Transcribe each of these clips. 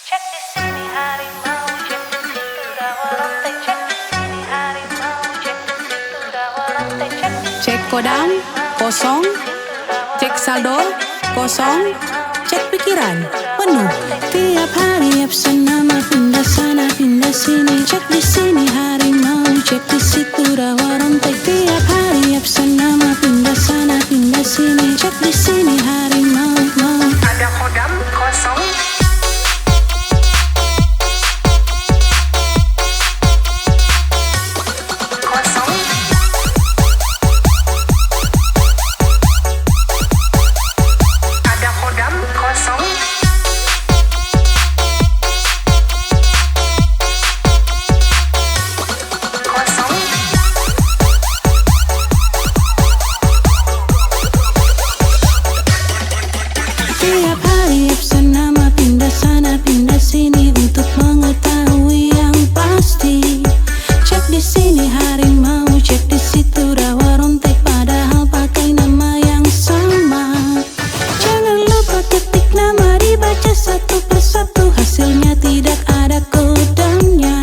Cek di sini harimau, cek di situ rawa rantai. Cek di sini harimau, cek di situ rawa rantai. Cek kodam kosong, cek saldo kosong, cek pikiran penuh. Tiap hari absen nama pindah sana pindah sini. Cek di sini harimau, cek di situ rawa rantai. Tiap hari absen nama pindah sana pindah sini. Cek di sini harimau, mau. Ada kodam kosong. Tiap hari absen nama pindah sana pindah sini untuk mengetahui yang pasti. Cek di sini harimau, cek di situ rawa rontek, padahal pakai nama yang sama. Jangan lupa ketik nama, dibaca satu persatu, hasilnya tidak ada kodamnya.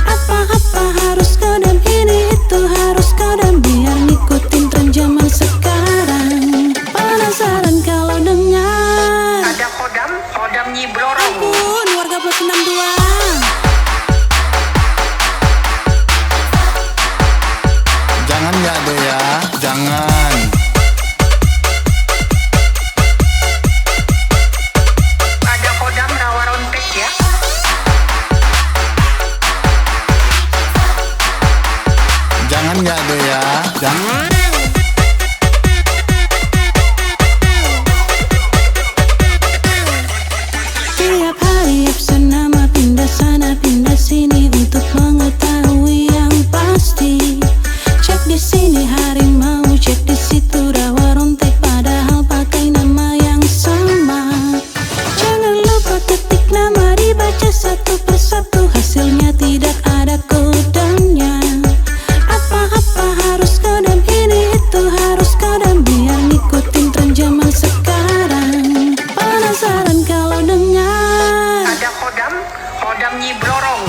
Apa-apa harus kodam, ini itu harus kodam, biar ngikutin tren zaman sekarang. Penasaran kalau dengar Ada kodam Nyi Blorong. ampun, warga plus 62. Jangan ya deh ya, jangan. Ada kodam rawa rontek ya. Jangan ya deh ya, jangan. Tiap hari absen nama pindah sana pindah sini untuk mengetahui yang pasti. Cek di sini harimau, cek di situ rawa rontek, padahal pakai nama yang sama. Jangan lupa ketik nama, dibaca satu persatu, hasilnya tidak ada kodamnya. Apa-apa harus kodam, ini itu harus kodam, biar ngikutin tren zaman sekarang. Penasaran kalau dengar Ada kodam Nyi Blorong.